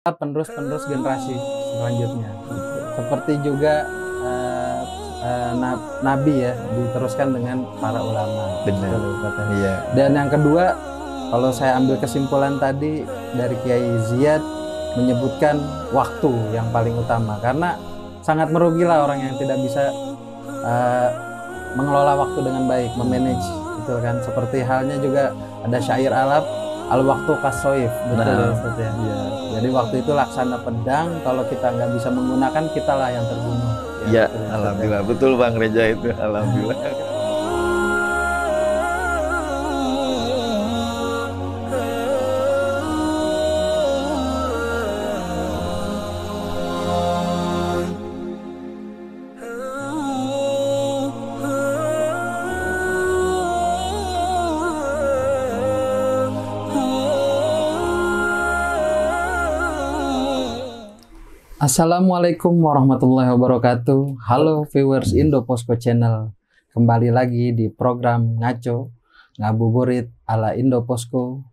penerus-penerus generasi selanjutnya. Seperti juga Nabi ya, diteruskan dengan para ulama. Benar. Iya. Dan yang kedua, kalau saya ambil kesimpulan tadi dari Kiai Ziyad menyebutkan waktu yang paling utama, karena sangat merugilah orang yang tidak bisa mengelola waktu dengan baik, memanage gitu kan. Seperti halnya juga ada syair Arab, al waktu kasoif, betul ya Ustaz ya. Iya. Jadi waktu itu laksana pedang, kalau kita nggak bisa menggunakan, kitalah yang terbunuh. Ya, betul, alhamdulillah. Betul Bang Reza itu, alhamdulillah. Assalamualaikum warahmatullahi wabarakatuh. Halo viewers Indoposko Channel. Kembali lagi di program Ngaco Ngabuburit ala Indoposko.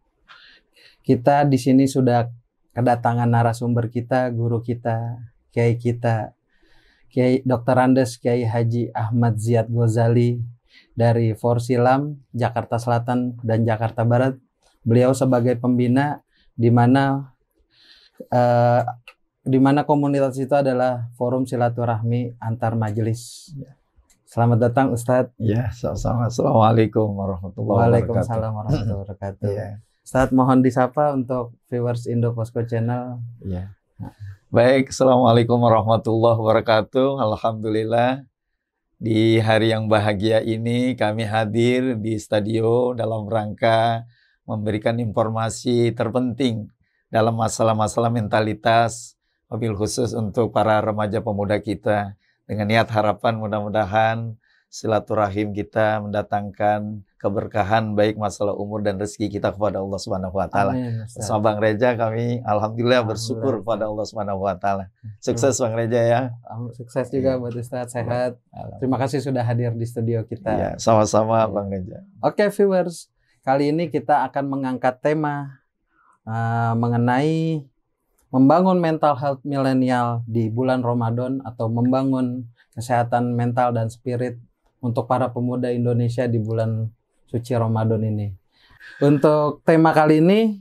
Kita di sini sudah kedatangan narasumber kita, guru kita, Kiai Dr. Andes Kiai Haji Ahmad Ziyad Ghazali dari Forsilam, Jakarta Selatan dan Jakarta Barat. Beliau sebagai pembina di mana komunitas itu adalah forum silaturahmi antar majelis. Selamat datang Ustadz. Ya, sama-sama. Assalamualaikum warahmatullahi wabarakatuh. Waalaikumsalam warahmatullahi wabarakatuh. Ya. Ustadz, mohon disapa untuk viewers Indoposko Channel. Ya. Baik, Assalamualaikum warahmatullahi wabarakatuh. Alhamdulillah, di hari yang bahagia ini kami hadir di studio dalam rangka memberikan informasi terpenting dalam masalah-masalah mentalitas, mobil khusus untuk para remaja pemuda kita, dengan niat harapan mudah-mudahan silaturahim kita mendatangkan keberkahan baik masalah umur dan rezeki kita kepada Allah Subhanahu wa taala. Sama Bang Reza kami alhamdulillah bersyukur kepada Allah Subhanahu wa taala. Sukses Bang Reza ya. Sukses juga buat Ustadz, sehat. Terima kasih sudah hadir di studio kita. Ya, sama-sama Bang Reza. Oke viewers, kali ini kita akan mengangkat tema mengenai membangun mental health milenial di bulan Ramadan atau membangun kesehatan mental dan spirit untuk para pemuda Indonesia di bulan suci Ramadan ini. Untuk tema kali ini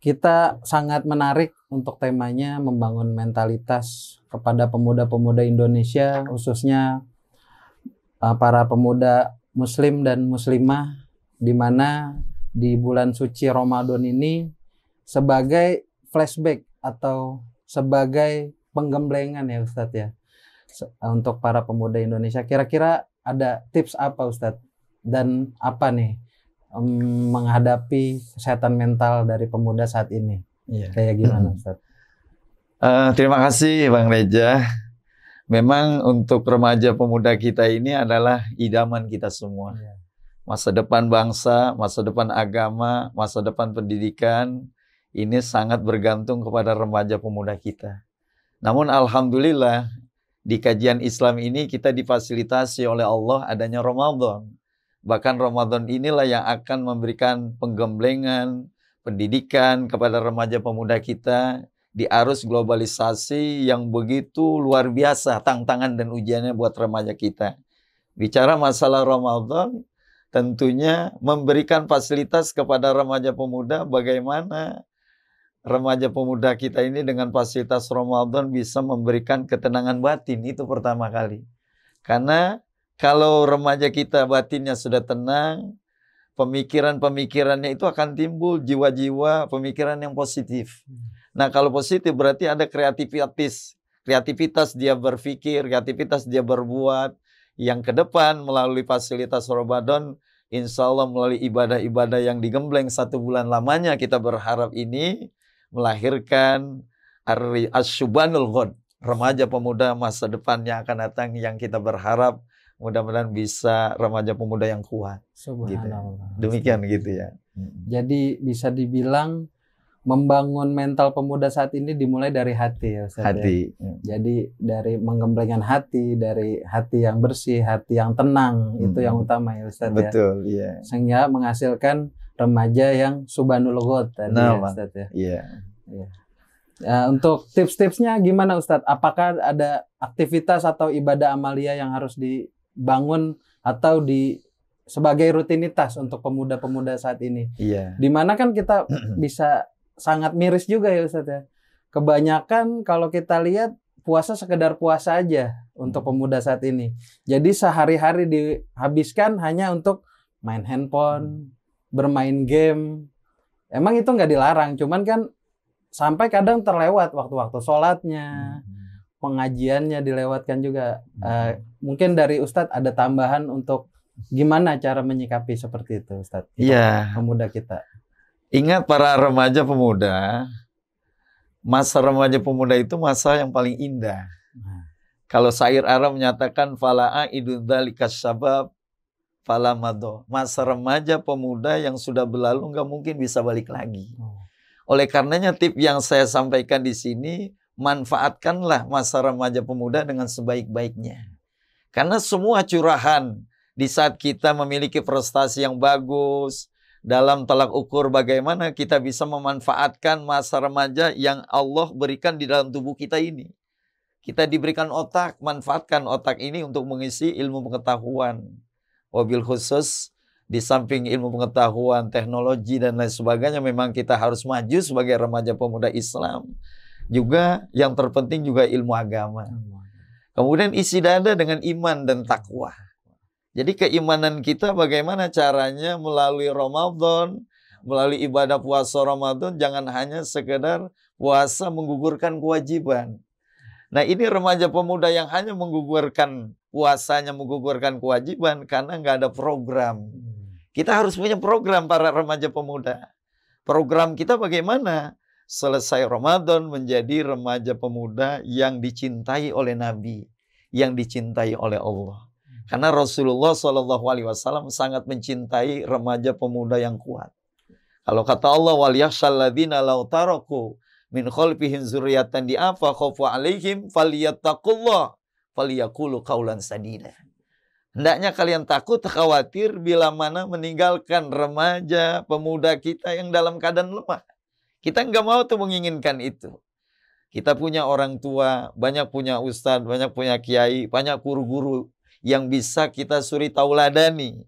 kita sangat menarik untuk temanya membangun mentalitas kepada pemuda-pemuda Indonesia, khususnya para pemuda muslim dan muslimah, di mana di bulan suci Ramadan ini sebagai flashback atau sebagai penggemblengan ya Ustadz ya untuk para pemuda Indonesia. Kira-kira ada tips apa Ustadz dan apa nih menghadapi kesehatan mental dari pemuda saat ini? Kayak gimana Ustadz? Terima kasih Bang Reza. Memang untuk remaja pemuda kita ini adalah idaman kita semua. Masa depan bangsa, masa depan agama, masa depan pendidikan, ini sangat bergantung kepada remaja pemuda kita. Namun alhamdulillah di kajian Islam ini kita difasilitasi oleh Allah adanya Ramadan. Bahkan Ramadan inilah yang akan memberikan penggemblengan, pendidikan kepada remaja pemuda kita di arus globalisasi yang begitu luar biasa tantangan dan ujiannya buat remaja kita. Bicara masalah Ramadan, tentunya memberikan fasilitas kepada remaja pemuda bagaimana remaja pemuda kita ini dengan fasilitas Ramadan bisa memberikan ketenangan batin. Itu pertama kali. Karena kalau remaja kita batinnya sudah tenang, pemikiran-pemikirannya itu akan timbul jiwa-jiwa pemikiran yang positif. Nah kalau positif berarti ada kreativitas dia berpikir, kreativitas dia berbuat. Yang ke depan melalui fasilitas Ramadan, insya Allah melalui ibadah-ibadah yang digembleng 1 bulan lamanya, kita berharap ini melahirkan asyubanul ghad, remaja pemuda masa depan yang akan datang, yang kita berharap mudah-mudahan bisa remaja pemuda yang kuat. Subhanallah. Gitu. Demikian gitu ya. Jadi bisa dibilang membangun mental pemuda saat ini dimulai dari hati ya Ustaz. Hati. Ya? Jadi dari menggemblengkan hati, dari hati yang bersih, hati yang tenang, itu yang utama ya Ustaz. Betul, ya. Sehingga menghasilkan remaja yang subanul ghad tadi ya Ustaz ya. Iya. Untuk tips-tipsnya gimana Ustadz? Apakah ada aktivitas atau ibadah amalia yang harus dibangun atau sebagai rutinitas untuk pemuda-pemuda saat ini? Iya. Dimana kan kita bisa sangat miris juga ya Ustadz ya. Kebanyakan kalau kita lihat puasa sekedar puasa aja untuk pemuda saat ini. Jadi sehari-hari dihabiskan hanya untuk main handphone, bermain game. Emang itu nggak dilarang, cuman kan sampai kadang terlewat waktu-waktu sholatnya, pengajiannya dilewatkan juga. Mungkin dari Ustadz ada tambahan untuk gimana cara menyikapi seperti itu Ustadz? Iya. Pemuda kita. Ingat para remaja pemuda, masa remaja pemuda itu masa yang paling indah. Kalau syair Arab menyatakan fala'a idudzalika syabab falamado. Masa remaja pemuda yang sudah berlalu nggak mungkin bisa balik lagi. Oleh karenanya tip yang saya sampaikan di sini, manfaatkanlah masa remaja pemuda dengan sebaik-baiknya. Karena semua curahan di saat kita memiliki prestasi yang bagus, dalam tolak ukur bagaimana kita bisa memanfaatkan masa remaja yang Allah berikan di dalam tubuh kita ini. Kita diberikan otak, manfaatkan otak ini untuk mengisi ilmu pengetahuan. Wabil khusus, di samping ilmu pengetahuan, teknologi, dan lain sebagainya, memang kita harus maju sebagai remaja pemuda Islam. Juga yang terpenting juga ilmu agama. Kemudian isi dada dengan iman dan takwa. Jadi keimanan kita bagaimana caranya melalui Ramadan, melalui ibadah puasa Ramadan, jangan hanya sekedar puasa menggugurkan kewajiban. Nah ini remaja pemuda yang hanya menggugurkan puasanya, menggugurkan kewajiban karena nggak ada program. Kita harus punya program para remaja pemuda. Program kita bagaimana? Selesai Ramadan menjadi remaja pemuda yang dicintai oleh Nabi, yang dicintai oleh Allah. Karena Rasulullah SAW sangat mencintai remaja pemuda yang kuat. Kalau kata Allah, وَلْيَخْشَى لَوْ تَرَكُوا مِنْ خَلْفِهِمْ ذُرِّيَّةً ضِعَافًا خَافُوا عَلَيْهِمْ فَلْيَتَّقُوا اللَّهَ فَلْيَقُولُوا قَوْلًا سَدِيدًا. Hendaknya kalian takut, khawatir bila mana meninggalkan remaja pemuda kita yang dalam keadaan lemah. Kita nggak mau tuh menginginkan itu. Kita punya orang tua, banyak punya ustadz, banyak punya kiai, banyak guru-guru yang bisa kita suri tauladani.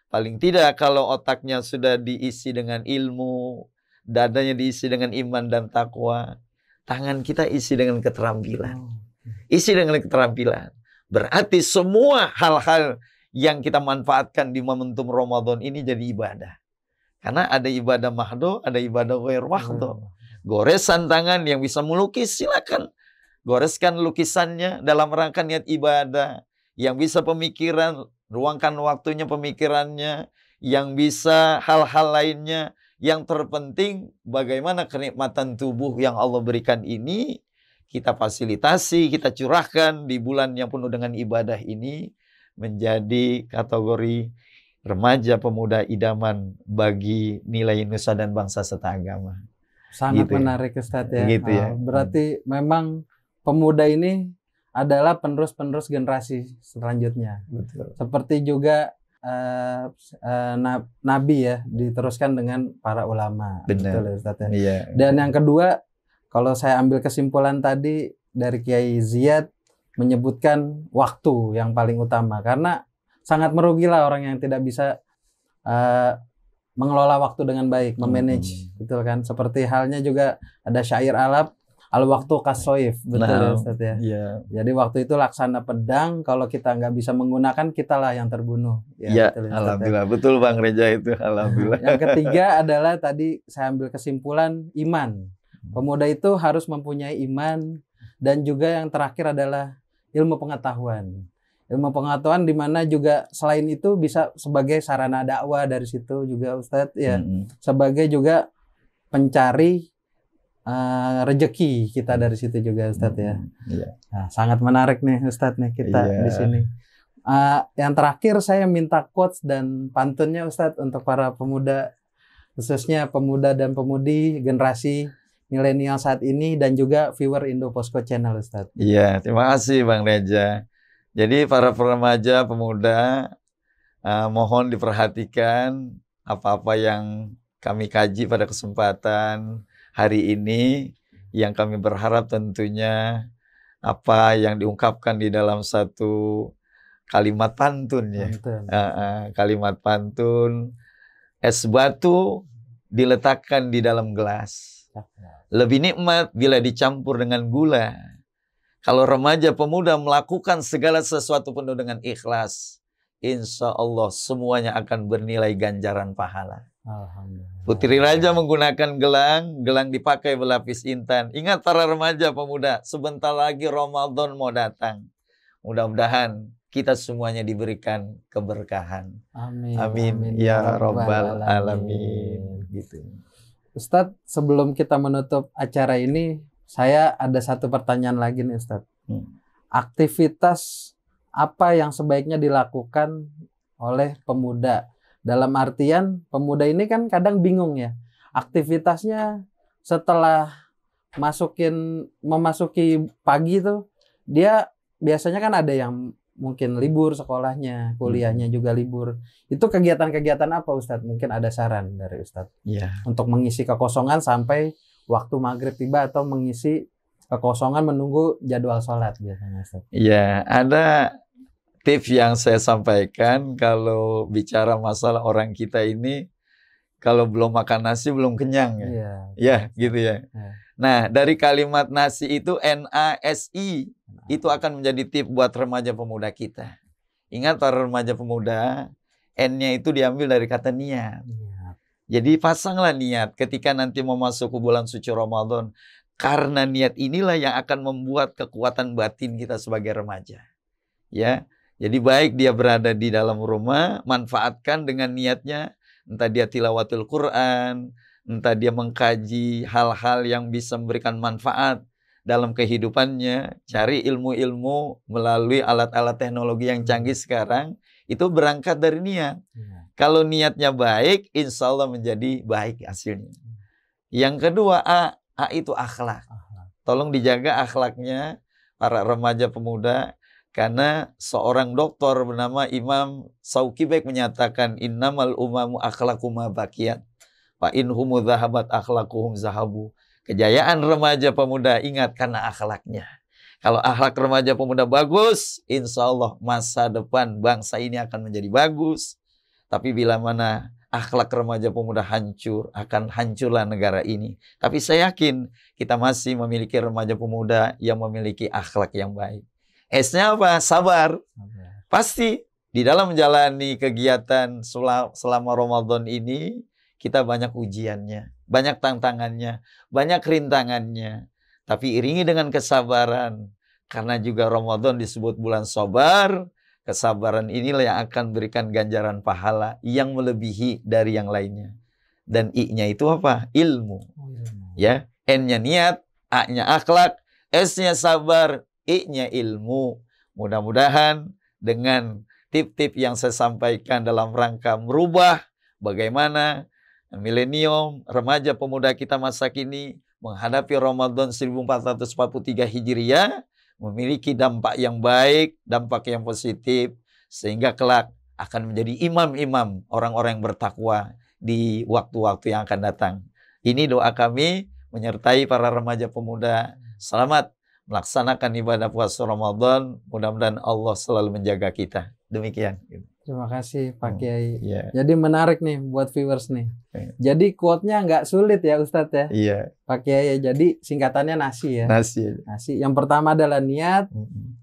Paling tidak kalau otaknya sudah diisi dengan ilmu, dadanya diisi dengan iman dan takwa, tangan kita isi dengan keterampilan. Isi dengan keterampilan. Berarti semua hal-hal yang kita manfaatkan di momentum Ramadan ini jadi ibadah. Karena ada ibadah mahdo, ada ibadah ghair mahdo. Goresan tangan yang bisa melukis, silakan. Goreskan lukisannya dalam rangka niat ibadah. Yang bisa pemikiran, ruangkan waktunya pemikirannya. Yang bisa hal-hal lainnya. Yang terpenting bagaimana kenikmatan tubuh yang Allah berikan ini kita fasilitasi, kita curahkan di bulan yang penuh dengan ibadah ini menjadi kategori remaja pemuda idaman bagi nilai nusa dan bangsa serta agama. Sangat gitu menarik Ustadz ya. Gitu ya. Berarti memang pemuda ini adalah penerus-penerus generasi selanjutnya. Betul. Seperti juga Nabi ya, diteruskan dengan para ulama. Benar. Betul ya Ustadz ya. Iya. Dan yang kedua, kalau saya ambil kesimpulan tadi dari Kiai Ziyad menyebutkan waktu yang paling utama. Karena sangat merugilah orang yang tidak bisa mengelola waktu dengan baik, memanage, betul kan? Seperti halnya juga ada syair Arab, al-waktu kasoif, betul ya Ustaz ya? Iya. Jadi waktu itu laksana pedang, kalau kita nggak bisa menggunakan, kitalah yang terbunuh. Ya, betul ya, alhamdulillah. Ya. Betul Bang Reja itu, alhamdulillah. Yang ketiga adalah tadi saya ambil kesimpulan iman. Pemuda itu harus mempunyai iman, dan juga yang terakhir adalah ilmu pengetahuan. Ilmu pengetahuan di mana juga selain itu bisa sebagai sarana dakwah dari situ juga Ustadz ya, sebagai juga pencari rezeki kita dari situ juga Ustadz ya. Nah, sangat menarik nih Ustadz nih kita di sini. Yang terakhir saya minta quotes dan pantunnya Ustadz untuk para pemuda, khususnya pemuda dan pemudi generasi milenial saat ini dan juga viewer Indo Posko Channel Ustadz. Iya, terima kasih Bang Reja. Jadi para remaja pemuda mohon diperhatikan apa-apa yang kami kaji pada kesempatan hari ini. yang kami berharap tentunya apa yang diungkapkan di dalam satu kalimat pantun ya. Kalimat pantun, es batu diletakkan di dalam gelas. Lebih nikmat bila dicampur dengan gula. Kalau remaja pemuda melakukan segala sesuatu penuh dengan ikhlas, insya Allah semuanya akan bernilai ganjaran pahala. Alhamdulillah. Putri Raja menggunakan gelang, gelang dipakai berlapis intan. Ingat para remaja pemuda, sebentar lagi Ramadan mau datang. Mudah-mudahan kita semuanya diberikan keberkahan. Amin. Amin. Ya Rabbal Alamin. Gitu. Ustadz, sebelum kita menutup acara ini, saya ada satu pertanyaan lagi nih Ustadz. Aktivitas apa yang sebaiknya dilakukan oleh pemuda? Dalam artian pemuda ini kan kadang bingung ya. Aktivitasnya setelah memasuki pagi itu, dia biasanya kan ada yang mungkin libur sekolahnya, kuliahnya juga libur. Itu kegiatan-kegiatan apa Ustadz? Mungkin ada saran dari Ustadz untuk mengisi kekosongan sampai waktu maghrib tiba, atau mengisi kekosongan menunggu jadwal sholat biasanya Ustadz. Iya, ada tips yang saya sampaikan kalau bicara masalah orang kita ini, kalau belum makan nasi belum kenyang ya. Ya, gitu ya. Nah, dari kalimat nasi itu NASI, itu akan menjadi tips buat remaja pemuda kita. Ingat para remaja pemuda, N-nya itu diambil dari kata niat. Jadi pasanglah niat ketika nanti mau masuk ke bulan suci Ramadan. Karena niat inilah yang akan membuat kekuatan batin kita sebagai remaja. Ya. Jadi baik dia berada di dalam rumah, manfaatkan dengan niatnya, entah dia tilawatul Quran, entah dia mengkaji hal-hal yang bisa memberikan manfaat dalam kehidupannya, cari ilmu-ilmu melalui alat-alat teknologi yang canggih sekarang, itu berangkat dari niat. Kalau niatnya baik, insya Allah menjadi baik hasilnya. Yang kedua, A itu akhlak. Tolong dijaga akhlaknya para remaja pemuda. Karena seorang doktor bernama Imam Sauqi menyatakan innamal umamu akhlaquma baqiyat fa inhumu zahabat akhlaquhum zahabu. Kejayaan remaja pemuda ingat karena akhlaknya. Kalau akhlak remaja pemuda bagus, insya Allah masa depan bangsa ini akan menjadi bagus. Tapi bila mana akhlak remaja pemuda hancur, akan hancurlah negara ini. Tapi saya yakin kita masih memiliki remaja pemuda yang memiliki akhlak yang baik. S-nya apa? Sabar. Pasti di dalam menjalani kegiatan selama Ramadan ini, kita banyak ujiannya, banyak tantangannya, banyak rintangannya. Tapi iringi dengan kesabaran. Karena juga Ramadan disebut bulan sabar. Kesabaran inilah yang akan berikan ganjaran pahala yang melebihi dari yang lainnya. Dan I-nya itu apa? Ilmu. Ya, N-nya niat, A-nya akhlak, S-nya sabar, I-nya ilmu. Mudah-mudahan dengan tip-tip yang saya sampaikan dalam rangka merubah bagaimana milenium, remaja pemuda kita masa kini menghadapi Ramadan 1443 Hijriah memiliki dampak yang baik, dampak yang positif, sehingga kelak akan menjadi imam-imam orang-orang yang bertakwa di waktu-waktu yang akan datang. Ini doa kami menyertai para remaja pemuda. Selamat melaksanakan ibadah puasa Ramadan, mudah-mudahan Allah selalu menjaga kita. Demikian. Terima kasih Pak Kiai. Jadi menarik nih buat viewers nih. Jadi quote-nya nggak sulit ya Ustadz ya. Pak Kiai. Jadi singkatannya nasi ya. Nasi. Yang pertama adalah niat,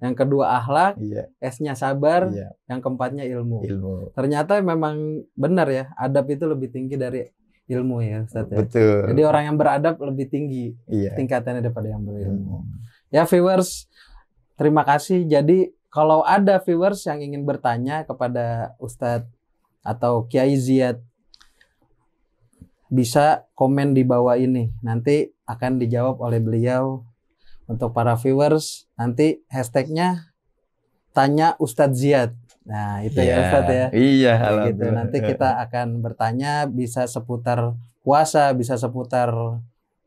yang kedua akhlak, S-nya sabar, yang keempatnya ilmu. Ternyata memang benar ya, adab itu lebih tinggi dari ilmu ya Ustadz ya. Betul. Jadi orang yang beradab lebih tinggi tingkatannya daripada yang berilmu. Ya viewers, terima kasih. Jadi kalau ada viewers yang ingin bertanya kepada Ustadz atau Kiai Ziyad, bisa komen di bawah ini. Nanti akan dijawab oleh beliau. Untuk para viewers, nanti hashtagnya tanya Ustadz Ziyad. Nah itu ya Ustadz ya. Iya. Gitu. Nanti kita akan bertanya, bisa seputar puasa, bisa seputar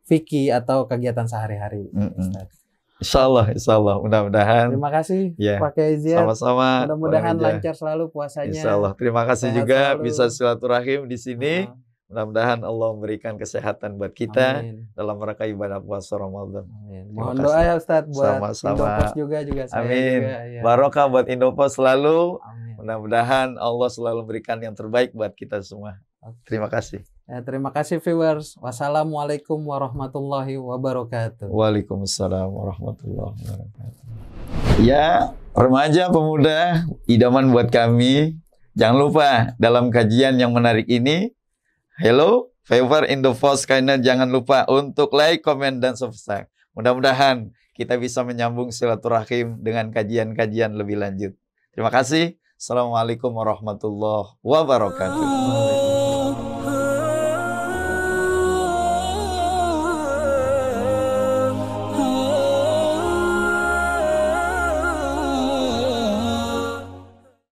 fikih atau kegiatan sehari-hari. Insya Allah, mudah-mudahan. Terima kasih Pak Kiai Ziyad. Sama-sama. Mudah-mudahan lancar selalu puasanya. Insya Allah. Terima kasih juga selalu. Bisa silaturahim di sini. Mudah-mudahan Allah memberikan kesehatan buat kita Amin. dalam rangka ibadah puasa Ramadan. Amin. Terima Mohon kasih. doa ya Ustadz buat Sama-sama. Indopos juga saya Amin. juga. Ya. Barokah buat Indopos selalu. Amin. Mudah-mudahan Allah selalu memberikan yang terbaik buat kita semua. Terima kasih. Ya, terima kasih viewers. Wassalamualaikum warahmatullahi wabarakatuh. Waalaikumsalam warahmatullahi wabarakatuh. Ya, remaja pemuda, idaman buat kami. Jangan lupa dalam kajian yang menarik ini, hello, favor Indopos, karena jangan lupa untuk like, komen, dan subscribe. Mudah-mudahan kita bisa menyambung silaturahim dengan kajian-kajian lebih lanjut. Terima kasih. Assalamualaikum warahmatullahi wabarakatuh.